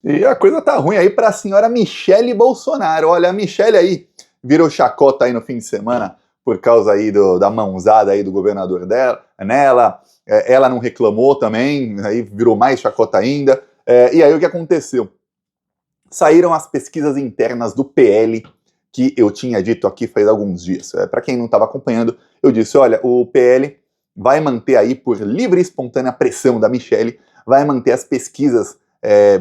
E a coisa tá ruim aí para a senhora Michele Bolsonaro. Olha, a Michele aí virou chacota aí no fim de semana por causa aí da mãozada aí do governador dela, nela. Ela não reclamou também, aí virou mais chacota ainda. E aí o que aconteceu? Saíram as pesquisas internas do PL, que eu tinha dito aqui faz alguns dias. Para quem não estava acompanhando, eu disse, olha, o PL vai manter aí, por livre e espontânea pressão da Michele, vai manter as pesquisas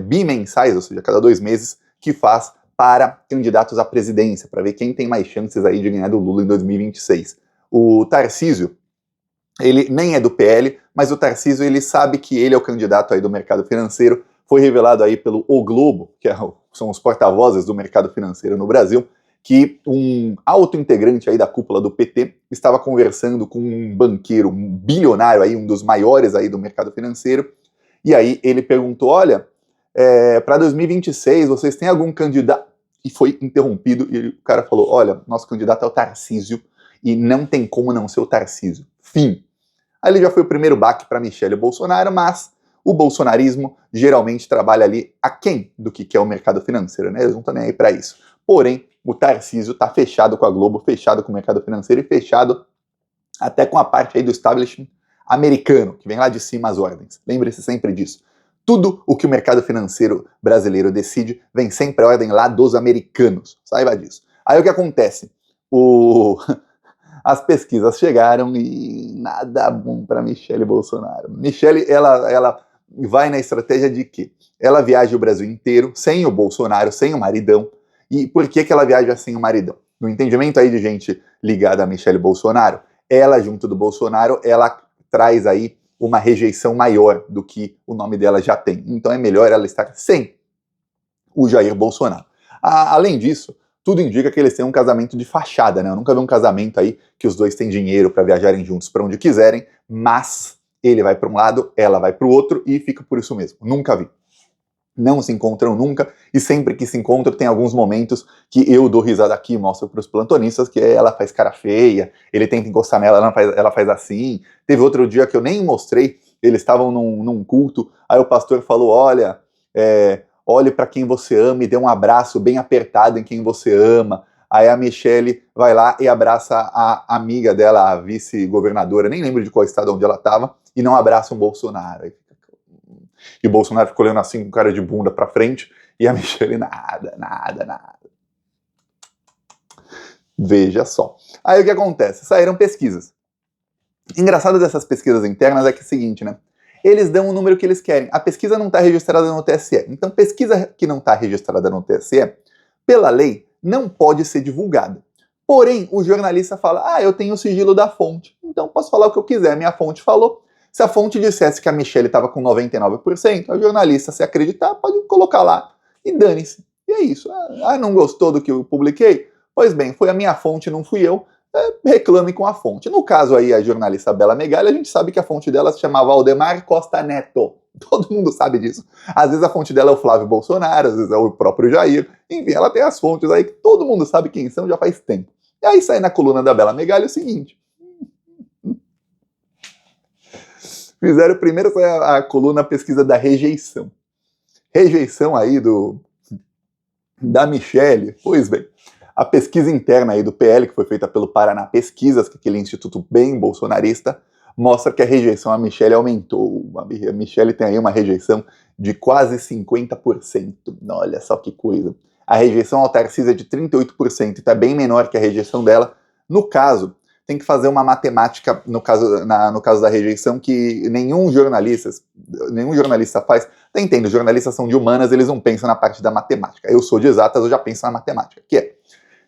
bimensais, ou seja, cada 2 meses, que faz para candidatos à presidência, para ver quem tem mais chances aí de ganhar do Lula em 2026. O Tarcísio, ele nem é do PL, mas o Tarcísio, ele sabe que ele é o candidato aí do mercado financeiro. Foi revelado aí pelo O Globo, que são os porta-vozes do mercado financeiro no Brasil, que um alto integrante aí da cúpula do PT estava conversando com um banqueiro, um bilionário aí, um dos maiores aí do mercado financeiro, e aí ele perguntou, olha, para 2026 vocês têm algum candidato? E foi interrompido, e o cara falou, olha, nosso candidato é o Tarcísio, e não tem como não ser o Tarcísio. Fim. Aí ele já foi o primeiro baque para Michele Bolsonaro, mas o bolsonarismo geralmente trabalha ali aquém do que é o mercado financeiro, né? Eles não estão nem aí para isso. Porém, o Tarcísio está fechado com a Globo, fechado com o mercado financeiro e fechado até com a parte aí do establishment americano, que vem lá de cima as ordens. Lembre-se sempre disso. Tudo o que o mercado financeiro brasileiro decide vem sempre a ordem lá dos americanos. Saiba disso. Aí o que acontece? As pesquisas chegaram e nada bom para Michele Bolsonaro. Michele, ela vai na estratégia de que ela viaja o Brasil inteiro sem o Bolsonaro, sem o maridão. E por que ela viaja sem o maridão? No entendimento aí de gente ligada a Michele Bolsonaro, ela junto do Bolsonaro, ela traz aí uma rejeição maior do que o nome dela já tem. Então é melhor ela estar sem o Jair Bolsonaro. Além disso, tudo indica que eles têm um casamento de fachada, né? Eu nunca vi um casamento aí que os dois têm dinheiro para viajarem juntos para onde quiserem, mas ele vai para um lado, ela vai para o outro e fica por isso mesmo. Nunca vi. Não se encontram nunca, e sempre que se encontram tem alguns momentos que eu dou risada aqui e mostro para os plantonistas que ela faz cara feia, ele tenta encostar nela, ela faz assim. Teve outro dia que eu nem mostrei, eles estavam num culto, aí o pastor falou, olha, olhe para quem você ama e dê um abraço bem apertado em quem você ama. Aí a Michele vai lá e abraça a amiga dela, a vice-governadora, nem lembro de qual estado onde ela estava, e não abraça o Bolsonaro. E o Bolsonaro ficou olhando assim com cara de bunda pra frente, e a Michele nada. Veja só. Aí o que acontece? Saíram pesquisas. Engraçado dessas pesquisas internas é que é o seguinte, né? Eles dão o número que eles querem. A pesquisa não está registrada no TSE. Então, pesquisa que não está registrada no TSE, pela lei, não pode ser divulgada. Porém, o jornalista fala, eu tenho o sigilo da fonte, então posso falar o que eu quiser. Minha fonte falou. Se a fonte dissesse que a Michele estava com 99%, o jornalista, se acreditar, pode colocar lá e dane-se. E é isso. Não gostou do que eu publiquei? Pois bem, foi a minha fonte, não fui eu. Reclame com a fonte. No caso aí, a jornalista Bela Megali, a gente sabe que a fonte dela se chama Valdemar Costa Neto. Todo mundo sabe disso. Às vezes a fonte dela é o Flávio Bolsonaro, às vezes é o próprio Jair. Enfim, ela tem as fontes aí que todo mundo sabe quem são já faz tempo. E aí sai na coluna da Bela Megali o seguinte. Fizeram primeiro a coluna pesquisa da rejeição. Rejeição aí da Michele. Pois bem, a pesquisa interna aí do PL, que foi feita pelo Paraná Pesquisas, que é aquele instituto bem bolsonarista, mostra que a rejeição à Michele aumentou. A Michele tem aí uma rejeição de quase 50%. Olha só que coisa. A rejeição ao Tarcísio é de 38%, então é bem menor que a rejeição dela. No caso, tem que fazer uma matemática, no caso da rejeição, que nenhum jornalista faz. Tá entendendo? Os jornalistas são de humanas, eles não pensam na parte da matemática. Eu sou de exatas, eu já penso na matemática, que é,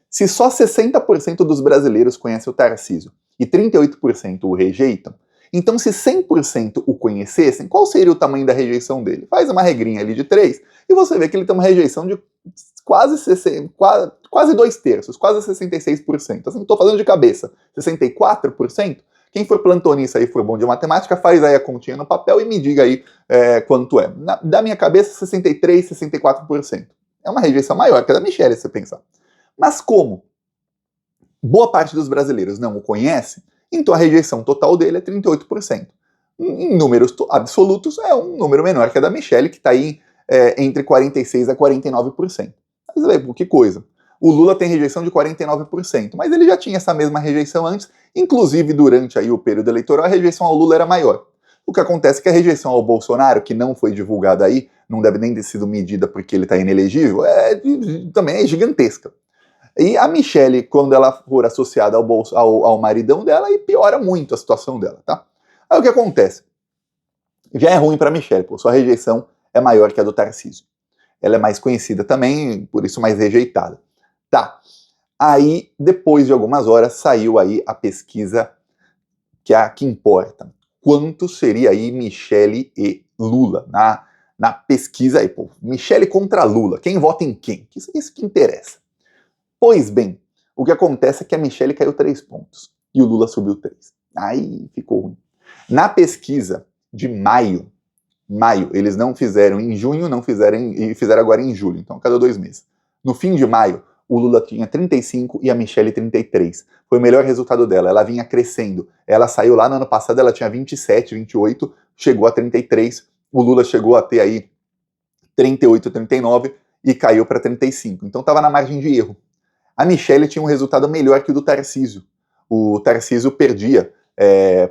se só 60% dos brasileiros conhecem o Tarcísio e 38% o rejeitam, então se 100% o conhecessem, qual seria o tamanho da rejeição dele? Faz uma regrinha ali de 3 e você vê que ele tem uma rejeição de quase 2/3, quase 66%. Assim, estou falando de cabeça. 64%? Quem for plantonista e for bom de matemática, faz aí a continha no papel e me diga aí quanto é. Da minha cabeça, 63%, 64%. É uma rejeição maior que a da Michele, se você pensar. Mas como boa parte dos brasileiros não o conhece, então a rejeição total dele é 38%. Em números absolutos, é um número menor que a da Michele, que está aí entre 46% a 49%. Mas aí, que coisa. O Lula tem rejeição de 49%, mas ele já tinha essa mesma rejeição antes, inclusive durante aí o período eleitoral a rejeição ao Lula era maior. O que acontece é que a rejeição ao Bolsonaro, que não foi divulgada aí, não deve nem ter sido medida porque ele está inelegível, também é gigantesca. E a Michelle, quando ela for associada ao maridão dela, aí piora muito a situação dela, tá? Aí o que acontece? Já é ruim para a Michelle, pô, sua rejeição é maior que a do Tarcísio. Ela é mais conhecida também, por isso mais rejeitada. Tá. Aí, depois de algumas horas, saiu aí a pesquisa que é a que importa. Quanto seria aí Michelle e Lula? Na pesquisa aí, pô, Michelle contra Lula. Quem vota em quem? Isso que interessa. Pois bem, o que acontece é que a Michelle caiu 3 pontos e o Lula subiu 3. Aí ficou ruim. Na pesquisa de maio, eles não fizeram em junho, não fizeram e fizeram agora em julho, então cada 2 meses. No fim de maio, o Lula tinha 35 e a Michelle 33. Foi o melhor resultado dela, ela vinha crescendo. Ela saiu lá no ano passado, ela tinha 27, 28, chegou a 33, o Lula chegou a ter aí 38, 39 e caiu para 35. Então estava na margem de erro. A Michelle tinha um resultado melhor que o do Tarcísio. O Tarcísio perdia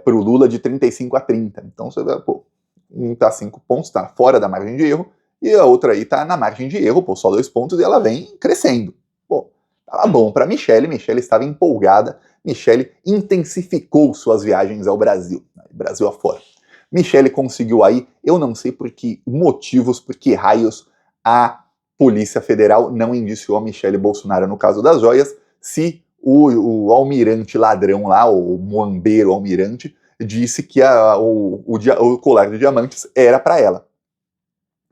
para o Lula de 35 a 30. Então você vê, pô, um tá 5 pontos, tá fora da margem de erro, e a outra aí tá na margem de erro, pô, só 2 pontos, e ela vem crescendo. Pô, tava bom pra Michelle estava empolgada, Michelle intensificou suas viagens ao Brasil afora. Michelle conseguiu aí, eu não sei por que motivos, por que raios, a Polícia Federal não indiciou a Michelle Bolsonaro no caso das joias, se o almirante ladrão lá, o muambeiro almirante, disse que o colar de diamantes era para ela.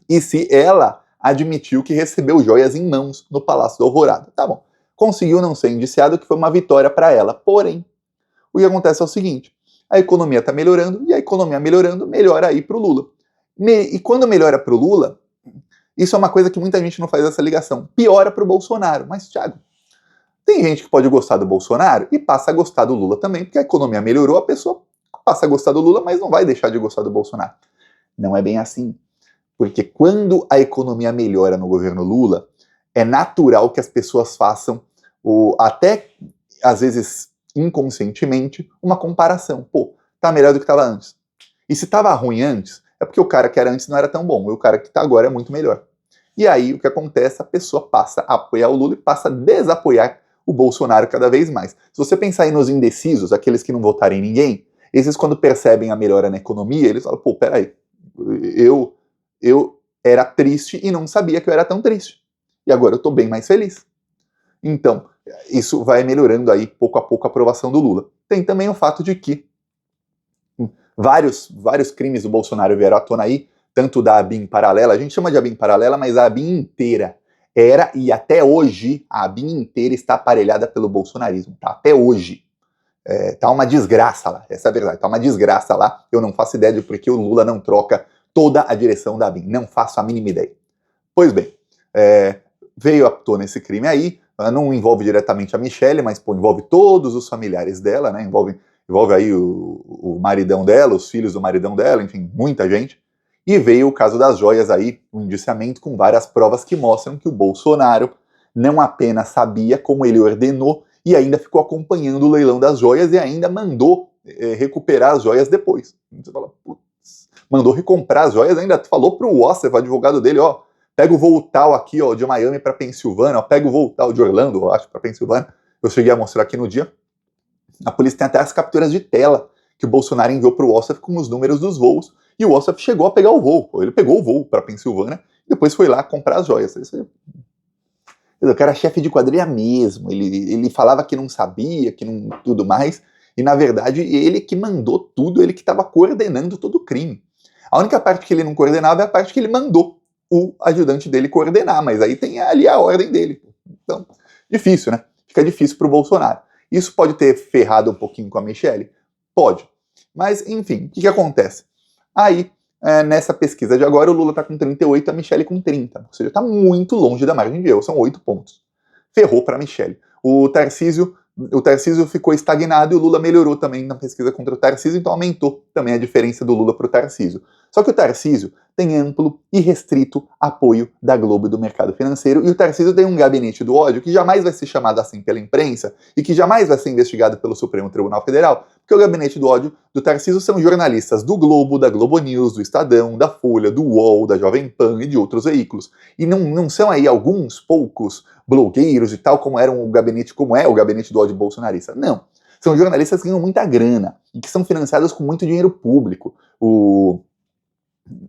E se ela admitiu que recebeu joias em mãos no Palácio da Alvorada. Tá bom. Conseguiu não ser indiciado, que foi uma vitória para ela. Porém, o que acontece é o seguinte, a economia está melhorando, e a economia melhorando, melhora aí para o Lula. E quando melhora para o Lula, isso é uma coisa que muita gente não faz essa ligação. Piora para o Bolsonaro. Mas, Thiago, tem gente que pode gostar do Bolsonaro e passa a gostar do Lula também, porque a economia melhorou, a pessoa passa a gostar do Lula, mas não vai deixar de gostar do Bolsonaro. Não é bem assim. Porque quando a economia melhora no governo Lula, é natural que as pessoas façam, até às vezes inconscientemente, uma comparação. Pô, tá melhor do que estava antes. E se estava ruim antes, é porque o cara que era antes não era tão bom, e o cara que está agora é muito melhor. E aí o que acontece? A pessoa passa a apoiar o Lula e passa a desapoiar o Bolsonaro cada vez mais. Se você pensar aí nos indecisos, aqueles que não votaram em ninguém, esses quando percebem a melhora na economia, eles falam, pô, peraí, eu era triste e não sabia que eu era tão triste. E agora eu tô bem mais feliz. Então, isso vai melhorando aí pouco a pouco a aprovação do Lula. Tem também o fato de que vários crimes do Bolsonaro vieram à tona aí, tanto da ABIN paralela, a gente chama de ABIN paralela, mas a ABIN inteira era, e até hoje, a ABIN inteira está aparelhada pelo bolsonarismo, tá? Até hoje. Tá uma desgraça lá, essa é a verdade, tá uma desgraça lá, eu não faço ideia de por que o Lula não troca toda a direção da ABIN, não faço a mínima ideia. Pois bem, veio à tona esse crime aí, não envolve diretamente a Michelle, mas pô, envolve todos os familiares dela, né, envolve aí o maridão dela, os filhos do maridão dela, enfim, muita gente, e veio o caso das joias aí, um indiciamento com várias provas que mostram que o Bolsonaro não apenas sabia, como ele ordenou, e ainda ficou acompanhando o leilão das joias e ainda mandou recuperar as joias depois. Você fala, putz, mandou recomprar as joias, ainda falou pro Ossef, o advogado dele, ó, pega o voo tal aqui, ó, de Miami para Pensilvânia, ó, pega o voo tal de Orlando, eu acho, para Pensilvânia. Eu cheguei a mostrar aqui no dia. A polícia tem até as capturas de tela que o Bolsonaro enviou pro Ossef com os números dos voos, e o Ossef chegou a pegar o voo. Ele pegou o voo para Pensilvânia e depois foi lá comprar as joias. Isso o cara é chefe de quadrilha mesmo, ele falava que não sabia, que não tudo mais, e na verdade ele que mandou tudo, ele que estava coordenando todo o crime. A única parte que ele não coordenava é a parte que ele mandou o ajudante dele coordenar, mas aí tem ali a ordem dele. Então, difícil, né? Fica difícil pro Bolsonaro. Isso pode ter ferrado um pouquinho com a Michelle? Pode. Mas, enfim, o que acontece? Aí, nessa pesquisa de agora, o Lula está com 38, a Michelle com 30. Ou seja, está muito longe da margem de erro, são 8 pontos. Ferrou para a Michelle. O Tarcísio ficou estagnado e o Lula melhorou também na pesquisa contra o Tarcísio, então aumentou também a diferença do Lula para o Tarcísio. Só que o Tarcísio tem amplo e restrito apoio da Globo e do mercado financeiro, e o Tarcísio tem um gabinete do ódio que jamais vai ser chamado assim pela imprensa e que jamais vai ser investigado pelo Supremo Tribunal Federal, porque o gabinete do ódio do Tarcísio são jornalistas do Globo, da Globo News, do Estadão, da Folha, do UOL, da Jovem Pan e de outros veículos. E não são aí alguns poucos blogueiros e tal, como era o gabinete, como é o gabinete do ódio bolsonarista. Não. São jornalistas que ganham muita grana e que são financiados com muito dinheiro público.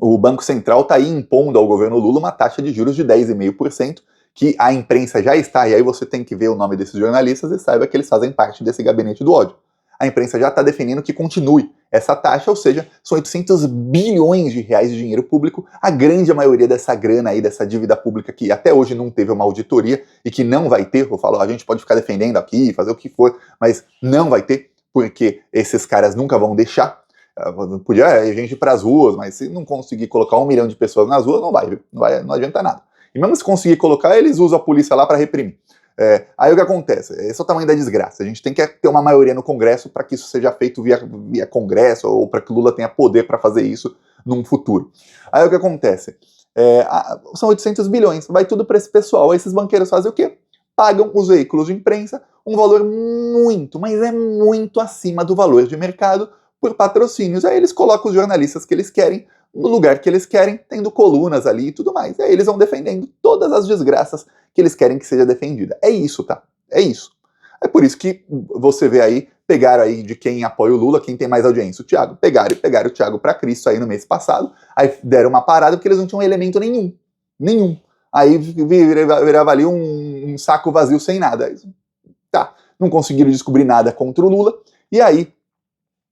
O Banco Central está aí impondo ao governo Lula uma taxa de juros de 10,5%, que a imprensa já está, e aí você tem que ver o nome desses jornalistas e saiba que eles fazem parte desse gabinete do ódio. A imprensa já está definindo que continue essa taxa, ou seja, são 800 bilhões de reais de dinheiro público, a grande maioria dessa grana aí, dessa dívida pública que até hoje não teve uma auditoria e que não vai ter, eu falo, a gente pode ficar defendendo aqui, fazer o que for, mas não vai ter, porque esses caras nunca vão deixar. Podia a gente ir para as ruas, mas se não conseguir colocar 1 milhão de pessoas nas ruas, não adianta nada. E mesmo se conseguir colocar, eles usam a polícia lá para reprimir. Aí o que acontece? Esse é o tamanho da desgraça. A gente tem que ter uma maioria no Congresso para que isso seja feito via Congresso, ou para que Lula tenha poder para fazer isso num futuro. Aí o que acontece? São 800 bilhões, vai tudo para esse pessoal. Aí esses banqueiros fazem o quê? Pagam os veículos de imprensa um valor muito, mas é muito acima do valor de mercado por patrocínios. Aí eles colocam os jornalistas que eles querem no lugar que eles querem, tendo colunas ali e tudo mais. E aí eles vão defendendo todas as desgraças que eles querem que seja defendida. É isso, tá? É isso. É por isso que você vê aí, pegaram aí de quem apoia o Lula, quem tem mais audiência, o Thiago. Pegaram o Thiago para Cristo aí no mês passado, aí deram uma parada porque eles não tinham elemento nenhum. Nenhum. Aí virava ali um saco vazio sem nada. Tá, não conseguiram descobrir nada contra o Lula, e aí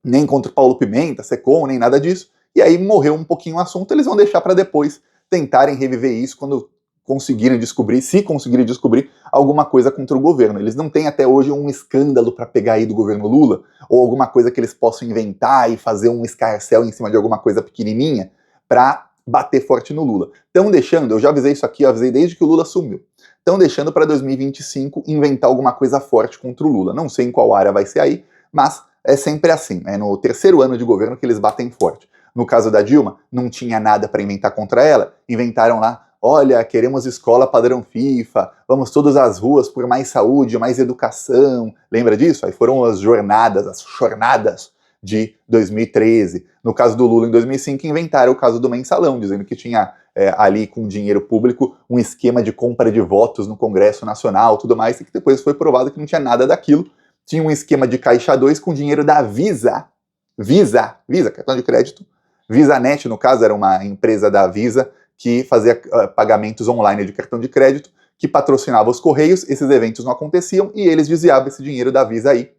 nem contra o Paulo Pimenta, Secom, nem nada disso, e aí morreu um pouquinho o assunto, eles vão deixar para depois tentarem reviver isso quando conseguirem descobrir, se conseguirem descobrir alguma coisa contra o governo. Eles não têm até hoje um escândalo para pegar aí do governo Lula, ou alguma coisa que eles possam inventar e fazer um escarcéu em cima de alguma coisa pequenininha para bater forte no Lula. Estão deixando, eu já avisei isso aqui, eu avisei desde que o Lula sumiu, estão deixando para 2025 inventar alguma coisa forte contra o Lula. Não sei em qual área vai ser aí, mas é sempre assim, é no terceiro ano de governo que eles batem forte. No caso da Dilma, não tinha nada para inventar contra ela, inventaram lá, olha, queremos escola padrão FIFA, vamos todas às ruas por mais saúde, mais educação, lembra disso? Aí foram as jornadas de 2013. No caso do Lula, em 2005, inventaram o caso do mensalão, dizendo que tinha ali com dinheiro público um esquema de compra de votos no Congresso Nacional, tudo mais, e que depois foi provado que não tinha nada daquilo. Tinha um esquema de Caixa 2 com dinheiro da Visa, cartão de crédito. VisaNet, no caso, era uma empresa da Visa que fazia pagamentos online de cartão de crédito, que patrocinava os Correios, esses eventos não aconteciam e eles desviavam esse dinheiro da Visa aí,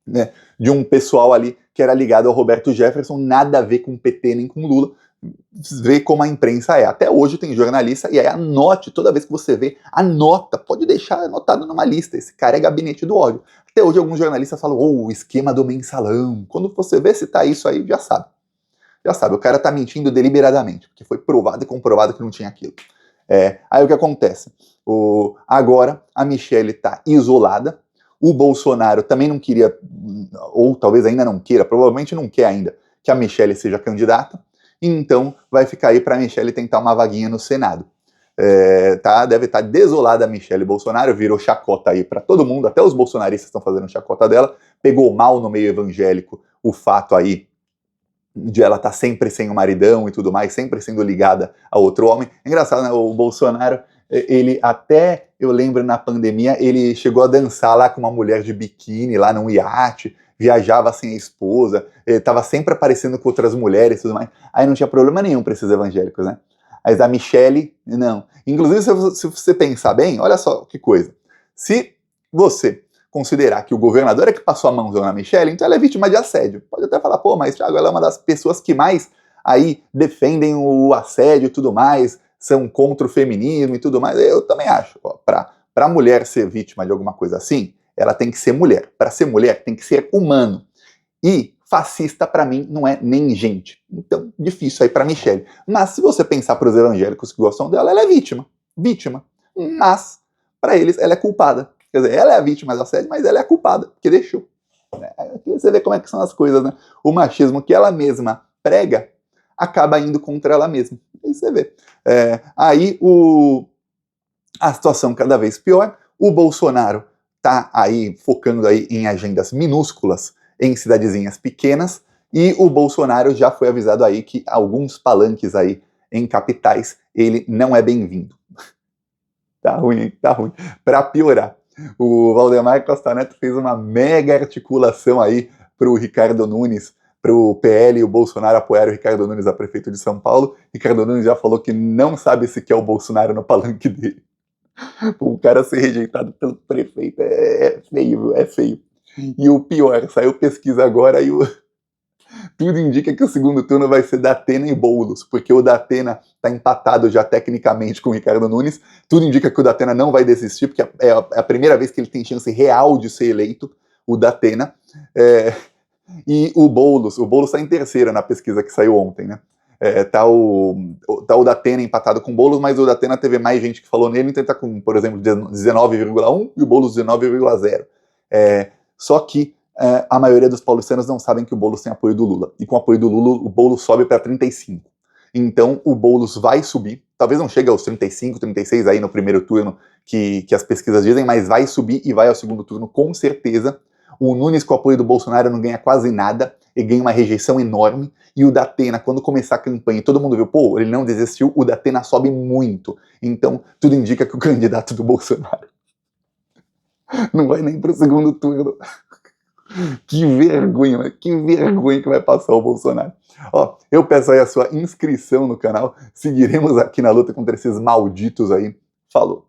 né, de um pessoal ali que era ligado ao Roberto Jefferson, nada a ver com o PT nem com o Lula. Vê como a imprensa é. Até hoje tem jornalista, e aí anote, toda vez que você vê, anota, pode deixar anotado numa lista, esse cara é gabinete do ódio. Até hoje alguns jornalistas falam, o esquema do mensalão. Quando você vê se tá isso aí, já sabe. Já sabe, o cara tá mentindo deliberadamente, porque foi provado e comprovado que não tinha aquilo. Aí o que acontece? Agora a Michelle tá isolada, o Bolsonaro também não queria, ou talvez ainda não queira, provavelmente não quer ainda, que a Michelle seja candidata, e então vai ficar aí para a Michelle tentar uma vaguinha no Senado. Deve estar desolada a Michelle Bolsonaro, virou chacota aí para todo mundo, até os bolsonaristas estão fazendo chacota dela, pegou mal no meio evangélico o fato aí de ela estar sempre sem o maridão e tudo mais, sempre sendo ligada a outro homem. É engraçado, né? O Bolsonaro, ele até, eu lembro na pandemia, ele chegou a dançar lá com uma mulher de biquíni, lá num iate, viajava sem a esposa, estava sempre aparecendo com outras mulheres e tudo mais. Aí não tinha problema nenhum para esses evangélicos, né? Mas a Michelle, não. Inclusive, se você pensar bem, olha só que coisa. Se você considerar que o governador é que passou a mãozão na Michelle, então ela é vítima de assédio. Pode até falar, pô, mas Thiago, ela é uma das pessoas que mais aí defendem o assédio e tudo mais, são contra o feminismo e tudo mais. Eu também acho. Para a mulher ser vítima de alguma coisa assim, ela tem que ser mulher. Para ser mulher, tem que ser humano. E fascista, para mim, não é nem gente. Então, difícil aí para Michelle. Mas se você pensar para os evangélicos que gostam dela, ela é vítima. Vítima. Mas, para eles, ela é culpada. Quer dizer, ela é a vítima do assédio, mas ela é a culpada, porque deixou. Aqui você vê como é que são as coisas, né? O machismo que ela mesma prega, acaba indo contra ela mesma. Aí você vê. A situação cada vez pior, o Bolsonaro está aí focando aí em agendas minúsculas em cidadezinhas pequenas, e o Bolsonaro já foi avisado aí que alguns palanques aí em capitais ele não é bem-vindo. Tá ruim, hein? Tá ruim. Para piorar, o Valdemar Costa Neto fez uma mega articulação aí para o Ricardo Nunes, para o PL e o Bolsonaro apoiar o Ricardo Nunes a prefeito de São Paulo. Ricardo Nunes já falou que não sabe se quer o Bolsonaro no palanque dele. O cara ser rejeitado pelo prefeito é feio, é feio. E o pior, saiu pesquisa agora e tudo indica que o segundo turno vai ser Datena e Boulos, porque o Datena está empatado já tecnicamente com o Ricardo Nunes. Tudo indica que o Datena não vai desistir, porque é a primeira vez que ele tem chance real de ser eleito, o Datena. E o Boulos está em terceira na pesquisa que saiu ontem, né? Tá o Datena empatado com o Boulos, mas o Datena teve mais gente que falou nele, então ele tá com, por exemplo, 19,1 e o Boulos 19,0. Só que a maioria dos paulistanos não sabem que o Boulos tem apoio do Lula. E com o apoio do Lula, o Boulos sobe para 35. Então o Boulos vai subir, talvez não chegue aos 35, 36 aí no primeiro turno que as pesquisas dizem, mas vai subir e vai ao segundo turno com certeza. O Nunes, com o apoio do Bolsonaro, não ganha quase nada, ele ganha uma rejeição enorme, e o Datena, quando começar a campanha e todo mundo viu, pô, ele não desistiu, o Datena sobe muito. Então, tudo indica que o candidato do Bolsonaro não vai nem pro segundo turno. Que vergonha que vai passar o Bolsonaro. Ó, eu peço aí a sua inscrição no canal, seguiremos aqui na luta contra esses malditos aí. Falou!